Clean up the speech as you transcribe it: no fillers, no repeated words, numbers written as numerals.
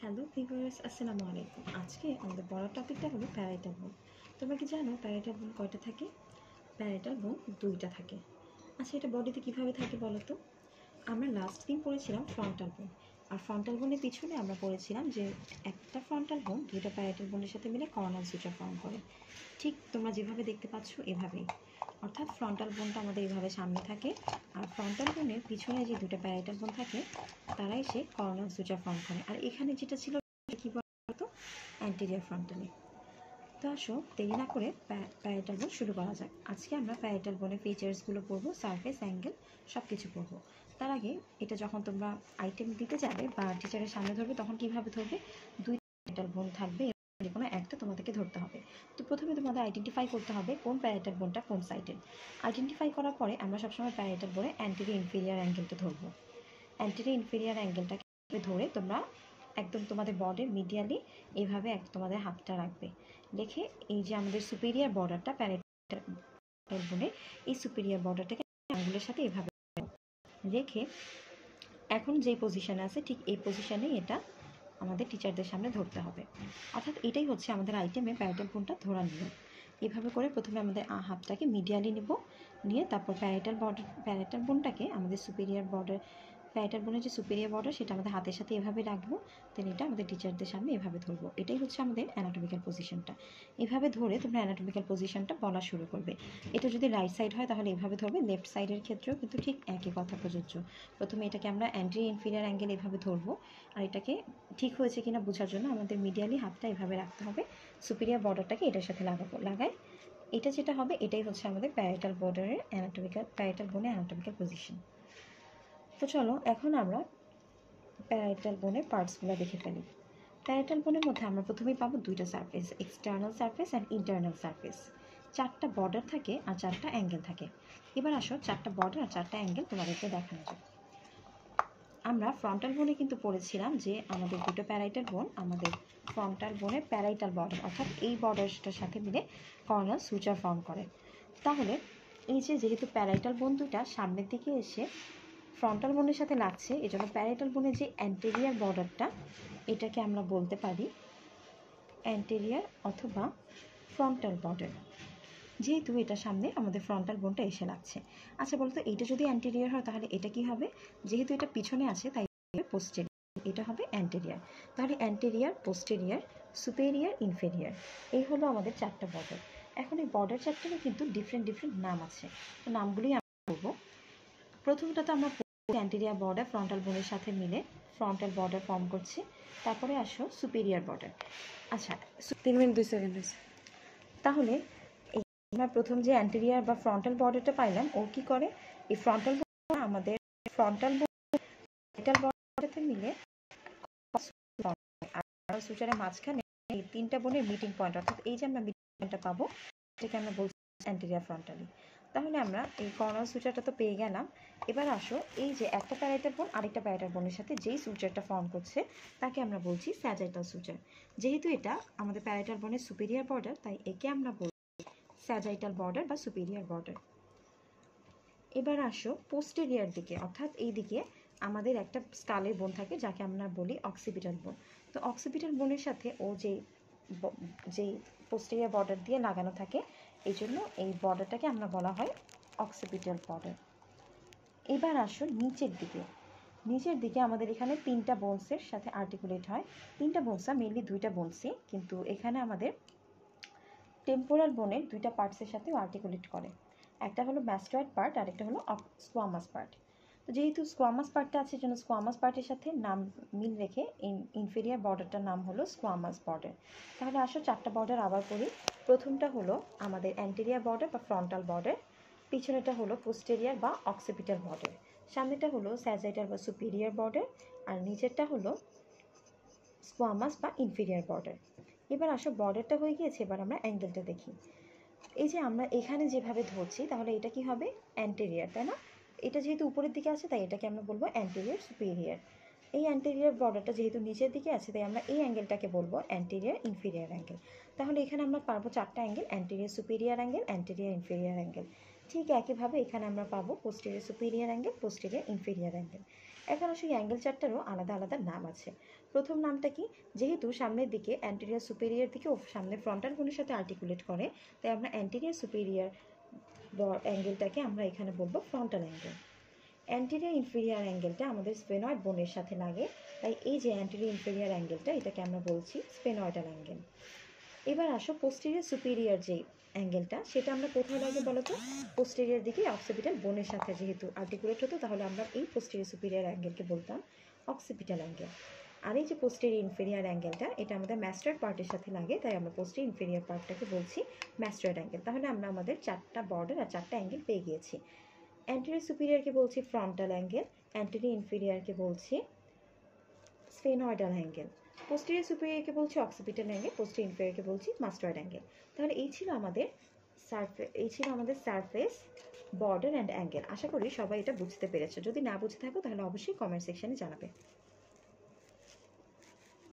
Hello viewers, আসসালামু আলাইকুম। আজকে আমাদের বড় টপিকটা হলো প্যারাইটাল বোন। তোমরা কি জানো প্যারাইটাল বোন কয়টা থাকে? প্যারাইটাল বোন দুইটা থাকে। আচ্ছা, এটা বডিতে কিভাবে থাকে বলো তো? আমরা লাস্ট দিন পড়েছিলাম ফ্রন্টাল বোন, আর ফ্রন্টাল বোনের পিছনে আমরা পড়েছিলাম যে একটা ফ্রন্টাল বোন দুইটা প্যারাইটাল বোনের সাথে মিলে কর্নাল সুচার ফর্ম করে। ঠিক তোমরা যেভাবে দেখতে পাচ্ছ এভাবেই, অর্থাৎ ফ্রন্টাল বোনটা আমাদের এইভাবে সামনে থাকে, আর ফ্রন্টাল বোনের পিছনে যে দুটো প্যারাইটাল বোন থাকে তারাই সে কর্নাল সুচার ফর্ম করে। আর এখানে যেটা ছিল কি বলতো, অ্যান্টেরিয়র ফ্রন্টালি। তো আসো দেরি না করে প্যারাইটাল বোন শুরু করা যাক। আজকে আমরা প্যারাইটাল বোনের ফিচার্সগুলো পড়বো, সারফেস, অ্যাঙ্গেল সব কিছু পড়বো। তার আগে এটা যখন তোমরা আইটেম দিতে যাবে বা টিচারের সামনে ধরবে তখন কিভাবে ধরবে, দুই প্যারাইটাল বোন থাকবে, যে কোনো একটা তোমাদেরকে ধরতে হবে। তো প্রথমে তোমাদের আইডেন্টিফাই করতে হবে কোন প্যারাইটাল বোনটা কোন সাইডের। আইডেন্টিফাই করার পরে আমরা সবসময় প্যারাইটাল বোনে অ্যান্টেরিয়র ইনফেরিয়র অ্যাঙ্গেলটা ধরবো। অ্যান্টেরিয়র ইনফেরিয়র অ্যাঙ্গেলটাকে ধরে তোমরা একদম তোমাদের বডির মিডিয়ালি এইভাবে তোমাদের হাতটা রাখবে, রেখে এই যে আমাদের সুপিরিয়র বর্ডারটা প্যারাইটাল বোনের, এই সুপিরিয়র বর্ডারটাকে আঙ্গুলের সাথে এভাবে রেখে এখন যে পজিশনে আছে ঠিক এই পজিশনেই এটা আমাদের টিচারদের সামনে ধরতে হবে। অর্থাৎ এটাই হচ্ছে আমাদের আইটেমে প্যারাইটাল বোনটা ধরার নিয়ম। এভাবে করে প্রথমে আমাদের হাতটাকে মিডিয়ালি নিব, নিয়ে তারপর প্যারাইটাল বোনটাকে আমাদের সুপিরিয়র বর্ডার, প্যারাইটাল বোনের যে সুপিরিয়র বর্ডার সেটা আমাদের হাতের সাথে এভাবে রাখবো, দেন এটা আমাদের টিচারদের সামনে এভাবে ধরবো। এটাই হচ্ছে আমাদের অ্যানাটমিক্যাল পজিশনটা। এভাবে ধরে তোমরা অ্যানাটমিক্যাল পজিশনটা বলা শুরু করবে। এটা যদি রাইট সাইড হয় তাহলে এভাবে ধরবে, লেফট সাইডের ক্ষেত্রেও কিন্তু ঠিক একই কথা প্রযোজ্য। প্রথমে এটাকে আমরা অ্যান্টেরিয়র ইনফেরিয়র অ্যাঙ্গেল এভাবে ধরবো, আর এটাকে ঠিক হয়েছে কিনা বোঝার জন্য আমাদের মিডিয়ালি হাতটা এভাবে রাখতে হবে, সুপিরিয়র বর্ডারটাকে এটার সাথে লাগাই এটা যেটা হবে এটাই হচ্ছে আমাদের প্যারাইটাল বর্ডারের প্যারাইটাল বোনের অ্যানাটমিক্যাল পজিশন। তো চলো এখন আমরা প্যারাইটাল বোনের পার্টসগুলো দেখে ফেলি। প্যারাইটাল বোনের মধ্যে আমরা প্রথমেই পাবো দুইটা surface, external surface and internal surface. চারটা বর্ডার থাকে আর চারটা অ্যাঙ্গেল থাকে। এবার আসো চারটা বর্ডার আর চারটা অ্যাঙ্গেল তোমাদেরকে দেখানো যাক। আমরা ফ্রন্টাল বোনে কিন্তু পড়েছিলাম যে আমাদের দুটো প্যারাইটাল বোন আমাদের ফ্রন্টাল বোনের প্যারাইটাল বর্ডার, অর্থাৎ এই বর্ডারটার সাথে মিলে কর্নাল সুচার ফর্ম করে। তাহলে এই যে যেহেতু প্যারাইটাল বোন দুটা সামনের দিকে এসে ফ্রন্টাল বোনের সাথে লাগছে, এজন্য প্যারাইটাল বোনের যে অ্যান্টেরিয়র বর্ডারটা এটাকে আমরা বলতে পারি অ্যান্টেরিয়র অথবা ফ্রন্টাল বর্ডার, যেহেতু এটা সামনে আমাদের ফ্রন্টাল বোনটা এসে লাগছে। আচ্ছা বলতো, এইটা যদি অ্যান্টেরিয়র হয় তাহলে এটা কি হবে? যেহেতু এটা পিছনে আছে তাই পোস্টেরিয়র, এটা হবে অ্যান্টেরিয়র। তাহলে অ্যান্টেরিয়র, পোস্টেরিয়র, সুপেরিয়র, ইনফেরিয়র, এই হলো আমাদের চারটা বর্ডার। এখন এই বর্ডার চারটারও কিন্তু ডিফারেন্ট নাম আছে, তো নামগুলোই আমরা বলবো। প্রথমটা তো আমরা অ্যান্টেরিয়র বর্ডার ফ্রন্টাল বোনের সাথে মিলে ফ্রন্টাল বর্ডার ফর্ম করছে। তারপরে আসো সুপেরিয়র বর্ডার। আচ্ছা 3 মিনিট 2 সেকেন্ড হয়েছে। তাহলে আমরা প্রথম যে অ্যান্টেরিয়র বা ফ্রন্টাল বর্ডারটা পাইলাম, ও কি করে এই ফ্রন্টাল বর্ডার আমাদের ফ্রন্টাল বর্ডারতে মিলে আর সুচারের মাঝখানে এই তিনটা বোনের মিটিং পয়েন্ট, অর্থাৎ এই যে আমরা মিটিং পয়েন্টটা পাবো এটাকে আমরা বলছি অ্যান্টেরিয়র ফ্রন্টালি। তাহলে আমরা এই কর্নার সুচারটা তো পেয়ে গেলাম। এবার আসো এই যে একটা প্যারাইটাল বোন আরেকটা প্যারাইটাল বোনের সাথে যেই সুচারটা ফর্ম করছে তাকে আমরা বলছি স্যাজাইটাল সুচার। যেহেতু এটা আমাদের প্যারাইটাল বোনের সুপিরিয়র বর্ডার তাই একে আমরা বলছি স্যাজাইটাল বর্ডার বা সুপিরিয়র বর্ডার। এবার আসো পোস্টেরিয়র দিকে, অর্থাৎ এই দিকে আমাদের একটা স্কালের বোন থাকে যাকে আমরা বলি অক্সিপিটাল বোন। তো অক্সিপিটাল বোনের সাথে ও যেই পোস্টেরিয়র বর্ডার দিয়ে লাগানো থাকে, এই জন্য এই বর্ডারটাকে আমরা বলা হয় অক্সিপিটাল বর্ডার। এবার আসো নিচের দিকে আমাদের এখানে তিনটা বোনসের সাথে আর্টিকুলেট হয়। তিনটা বোনস, মেনলি দুইটা বোনসই, কিন্তু এখানে আমাদের টেম্পোরাল বোনের দুইটা পার্টসের সাথেও আর্টিকুলেট করে। একটা হলো ম্যাস্টয়েড পার্ট আর একটা হলো স্কোয়ামাস পার্ট। তো যেহেতু স্কোয়ামাস পার্টটা আছে জন্য স্কোয়ামাস পার্টের সাথে নাম মিল রেখে ইনফেরিয়র বর্ডারটার নাম হলো স্কোয়ামাস বর্ডার। তাহলে আসো চারটা বর্ডার আবার করি। প্রথমটা হলো আমাদের অ্যান্টেরিয়র বর্ডার বা ফ্রন্টাল বর্ডার, পিছনেটা হলো পোস্টেরিয়র বা অক্সিপিটাল বর্ডার, সামনেটা হলো স্যাজাইটাল বা সুপিরিয়র বর্ডার, আর নিচেরটা হলো স্কোয়ামাস বা ইনফেরিয়র বর্ডার। এবার আসো বর্ডারটা হয়ে গিয়েছে, এবার আমরা অ্যাঙ্গেলটা দেখি। এই যে আমরা এখানে যেভাবে ধরছি তাহলে এটা কি হবে? অ্যান্টেরিয়র, তাই না? এটা যেহেতু উপরের দিকে আছে তাই এটাকে আমরা বলবো অ্যান্টেরিয়র সুপিরিয়র। এই অ্যান্টেরিয়র বর্ডারটা যেহেতু নিচের দিকে আছে তাই আমরা এই অ্যাঙ্গেলটাকে বলবো অ্যান্টেরিয়র ইনফেরিয়র অ্যাঙ্গেল। তাহলে এখানে আমরা পাবো চারটা angle, anterior superior angle, anterior inferior angle. ঠিক একইভাবে এখানে আমরা পাবো posterior superior angle, posterior inferior angle. এখন আসলে অ্যাঙ্গেল চারটারও আলাদা আলাদা নাম আছে। প্রথম নামটা কি, যেহেতু সামনের দিকে অ্যান্টেরিয়র সুপেরিয়র দিকে ও সামনে ফ্রন্টাল বোনের সাথে আর্টিকুলেট করে, তাই আমরা অ্যান্টেরিয়র সুপেরিয়র অ্যাঙ্গেলটাকে আমরা এখানে বলবো ফ্রন্টাল অ্যাঙ্গেল। অ্যান্টেরিয়র ইনফেরিয়র অ্যাঙ্গেলটা আমাদের স্পেনয়েড বোনের সাথে লাগে, তাই এই যে অ্যান্টেরিয়র ইনফেরিয়র অ্যাঙ্গেলটা, এটাকে আমরা বলছি স্পেনয়েডাল অ্যাঙ্গেল। এবার আসো পোস্টেরিয়র সুপিরিয়র যে অ্যাঙ্গেলটা, সেটা আমরা কোথায় লাগে বলো তো? পোস্টেরিয়র দিকে অক্সিপিটাল বোনের সাথে যেহেতু আর্টিকুলেট হতো, তাহলে আমরা এই পোস্টেরিয়র সুপিরিয়র অ্যাঙ্গেলকে বলতাম অক্সিপিটাল অ্যাঙ্গেল। আর এই যে পোস্টেরিয়র ইনফেরিয়র অ্যাঙ্গেলটা, এটা আমাদের ম্যাস্টয়েড পার্টের সাথে লাগে, তাই আমরা পোস্টেরিয়র ইনফেরিয়র পার্টটাকে বলছি ম্যাস্টয়েড অ্যাঙ্গেল। তাহলে আমরা আমাদের চারটা বর্ডার আর চারটা অ্যাঙ্গেল পেয়ে গিয়েছি। অ্যান্টেরিয়র সুপিরিয়রকে বলছি ফ্রন্টাল অ্যাঙ্গেল, অ্যান্টেরিয়র ইনফেরিয়রকে বলছি স্ফেনয়েডাল অ্যাঙ্গেল, পোস্টেরিয়র সুপিরিয়রকে বলছি অক্সিপিটাল অ্যাঙ্গেল, পোস্টেরিয়র ইনফেরিয়রকে বলছি মাস্টয়েড অ্যাঙ্গেল। তাহলে এই ছিল আমাদের সারফেস, বর্ডার অ্যান্ড অ্যাঙ্গেল। আশা করি সবাই এটা বুঝতে পেরেছো। যদি না বুঝে থাকো তাহলে অবশ্যই কমেন্ট সেকশনে জানাবে।